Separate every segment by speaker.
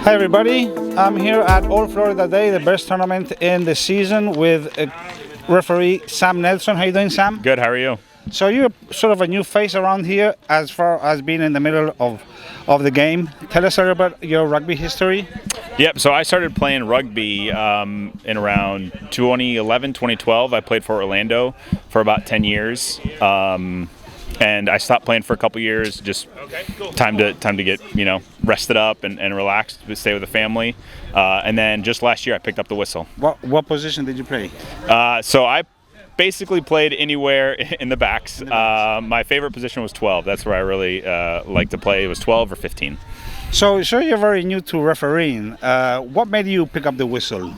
Speaker 1: Hi everybody, I'm here at All Florida Day, the best tournament in the season with referee Sam Nelson. How you doing, Sam?
Speaker 2: Good, how are you?
Speaker 1: So you're sort of a new face around here as far as being in the middle of the game. Tell us a little about your rugby history.
Speaker 2: Yep, so I started playing rugby in around 2011, 2012. I played for Orlando for about 10 years. And I stopped playing for a couple years, just time to get rested up and relaxed, stay with the family. And then just last year I picked up the whistle.
Speaker 1: What position did you play?
Speaker 2: So I basically played anywhere in the backs. My favorite position was 12. That's where I really like to play. It was 12 or 15.
Speaker 1: So you're very new to refereeing. What made you pick up the whistle?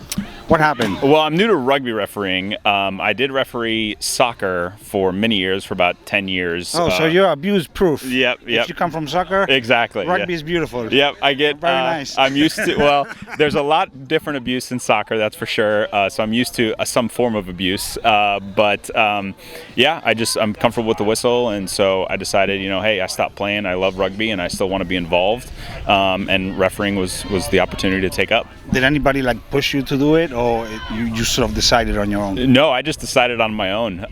Speaker 1: What happened?
Speaker 2: Well, I'm new to rugby refereeing. I did referee soccer for many years, for about 10 years.
Speaker 1: Oh, so you're abuse-proof.
Speaker 2: Yep.
Speaker 1: If you come from soccer,
Speaker 2: exactly.
Speaker 1: Rugby is beautiful.
Speaker 2: Yep, I get.
Speaker 1: Very nice.
Speaker 2: I'm used to. Well, there's a lot different abuse in soccer, that's for sure. So I'm used to some form of abuse. But I'm comfortable with the whistle, and so I decided, hey, I stopped playing. I love rugby, and I still want to be involved. And refereeing was the opportunity to take up.
Speaker 1: Did anybody push you to do it, or you sort of decided on your own?
Speaker 2: No, I just decided on my own.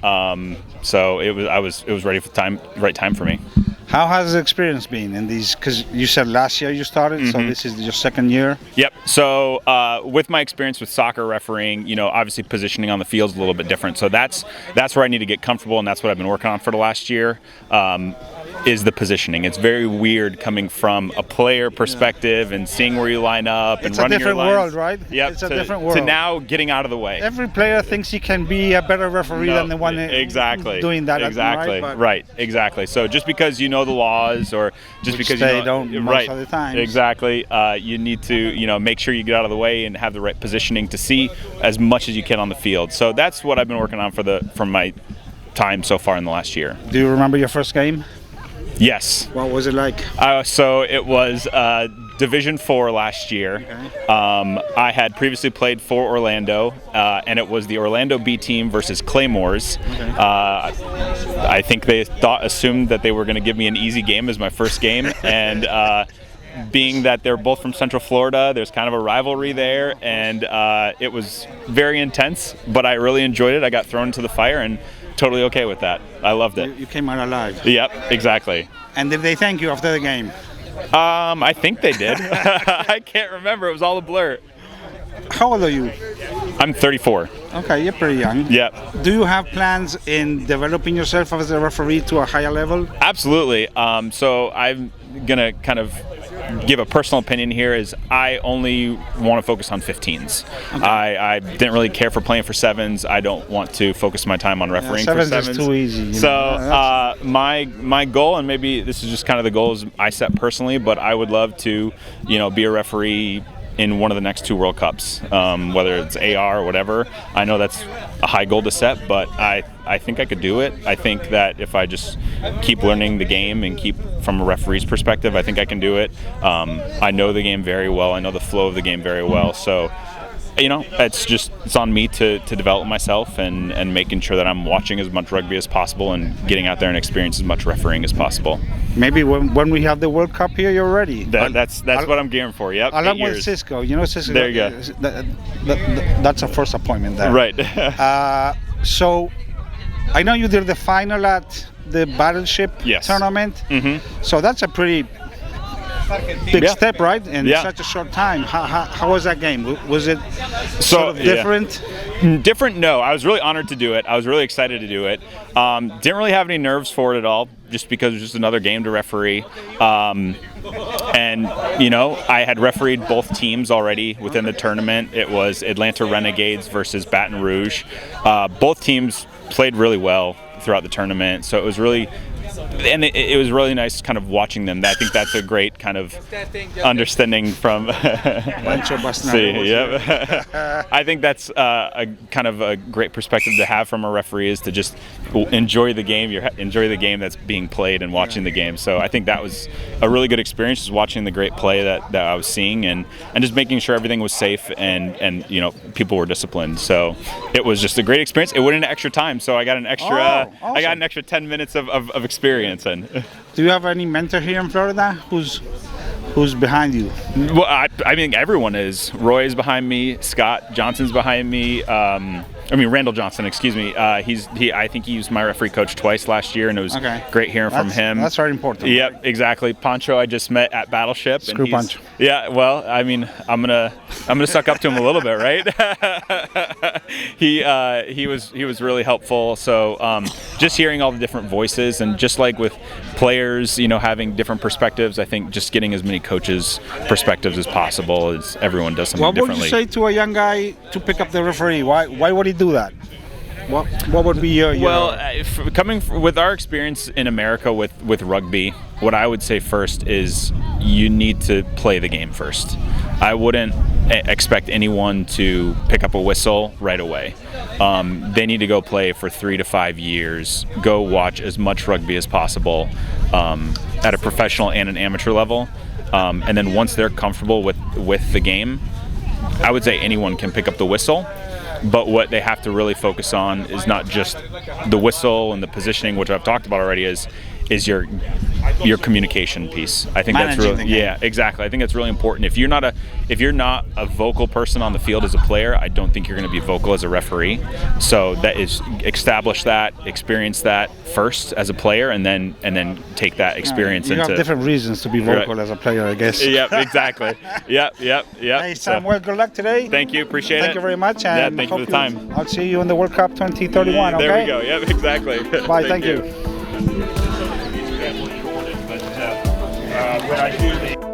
Speaker 2: So it was ready for right time for me.
Speaker 1: How has the experience been in these? Because you said last year you started, so this is your second year.
Speaker 2: Yep. So with my experience with soccer refereeing, obviously positioning on the field is a little bit different. So that's where I need to get comfortable, and that's what I've been working on for the last year. Is the positioning. It's very weird coming from a player perspective and seeing where you line up and running your lines.
Speaker 1: It's a different world, right?
Speaker 2: Yep.
Speaker 1: It's a different world.
Speaker 2: To now getting out of the way.
Speaker 1: Every player thinks he can be a better referee than the one doing that.
Speaker 2: Exactly. Right. Exactly. So just because you know the laws, or just because
Speaker 1: they don't most of the time.
Speaker 2: Exactly. You need to make sure you get out of the way and have the right positioning to see as much as you can on the field. So that's what I've been working on for my time so far in the last year.
Speaker 1: Do you remember your first game?
Speaker 2: Yes.
Speaker 1: What was it like?
Speaker 2: So it was Division 4 last year.
Speaker 1: Okay.
Speaker 2: I had previously played for Orlando, and it was the Orlando B team versus Claymores.
Speaker 1: Okay.
Speaker 2: I think they assumed that they were going to give me an easy game as my first game, and being that they're both from Central Florida, there's kind of a rivalry there, and it was very intense, but I really enjoyed it. I got thrown into the fire and totally okay with that. I loved it.
Speaker 1: You came out alive.
Speaker 2: Yep, exactly.
Speaker 1: And did they thank you after the game?
Speaker 2: I think they did. I can't remember. It was all a blur.
Speaker 1: How old are you?
Speaker 2: I'm 34.
Speaker 1: Okay, you're pretty young.
Speaker 2: Yep.
Speaker 1: Do you have plans in developing yourself as a referee to a higher level?
Speaker 2: Absolutely. So I'm gonna kind of give a personal opinion here. Is I only want to focus on 15s. Okay. I didn't really care for playing for 7s. I don't want to focus my time on refereeing for 7s.
Speaker 1: 7s is too easy.
Speaker 2: So my goal, and maybe this is just kind of the goals I set personally, but I would love to be a referee in one of the next 2 World Cups, whether it's AR or whatever. I know that's a high goal to set, but I think I could do it. I think that if I just keep learning the game and keep from a referee's perspective, I think I can do it. I know the game very well. I know the flow of the game very well. So, it's on me to develop myself and making sure that I'm watching as much rugby as possible and getting out there and experience as much refereeing as possible.
Speaker 1: Maybe when we have the World Cup here, you're ready.
Speaker 2: That's what I'm gearing for. Yep.
Speaker 1: Along with Cisco, Cisco.
Speaker 2: There you go.
Speaker 1: That's a first appointment there.
Speaker 2: Right.
Speaker 1: So, I know you did the final at the Battleship tournament.
Speaker 2: Mm-hmm.
Speaker 1: So that's a pretty big step, right? In such a short time. How was that game? Was it sort of different?
Speaker 2: Different? No. I was really honored to do it. I was really excited to do it. Didn't really have any nerves for it at all, just because it was just another game to referee. And I had refereed both teams already within the tournament. It was Atlanta Renegades versus Baton Rouge. Both teams played really well throughout the tournament, so it was really nice kind of watching them. I think that's a great kind of understanding from I think that's a kind of a great perspective to have from a referee, is to just enjoy the game. Enjoy the game that's being played and watching the game. So I think that was a really good experience, just watching the great play that I was seeing, and just making sure everything was safe and people were disciplined. So it was just a great experience. It went into extra time, so I got an extra
Speaker 1: awesome.
Speaker 2: I got an extra 10 minutes of experience. And
Speaker 1: do you have any mentor here in Florida who's Who's behind you?
Speaker 2: Well, I mean, everyone is. Roy is behind me. Scott Johnson's behind me. Randall Johnson, excuse me. I think he was my referee coach twice last year, and it was great hearing from him.
Speaker 1: That's very important.
Speaker 2: Yep, exactly. Pancho, I just met at Battleship.
Speaker 1: Screw Pancho.
Speaker 2: Yeah, well, I mean, I'm gonna suck up to him a little bit, right? He was really helpful. So just hearing all the different voices, and just like with players, having different perspectives, I think just getting as many coaches' perspectives as possible, as everyone does something differently.
Speaker 1: What would you say to a young guy to pick up the referee? Why would he do that? What would be your
Speaker 2: coming with our experience in America with rugby, what I would say first is you need to play the game first. I wouldn't expect anyone to pick up a whistle right away. They need to go play for 3 to 5 years, go watch as much rugby as possible at a professional and an amateur level, and then once they're comfortable with the game, I would say anyone can pick up the whistle. But what they have to really focus on is not just the whistle and the positioning, which I've talked about already, is your communication piece. I think that's really exactly. I think that's really important. If you're not a vocal person on the field as a player, I don't think you're going to be vocal as a referee. So that is establish that, experience that first as a player, and then take that experience into.
Speaker 1: You have different reasons to be vocal as a player, I guess.
Speaker 2: Yep, exactly. Yep.
Speaker 1: Hey Sam, well, good luck today.
Speaker 2: Thank you, appreciate it.
Speaker 1: Thank you very much. And
Speaker 2: thank you for the time.
Speaker 1: I'll see you in the World Cup 2031.
Speaker 2: There we go. Yep, exactly.
Speaker 1: Bye. Thank you.
Speaker 2: When I do the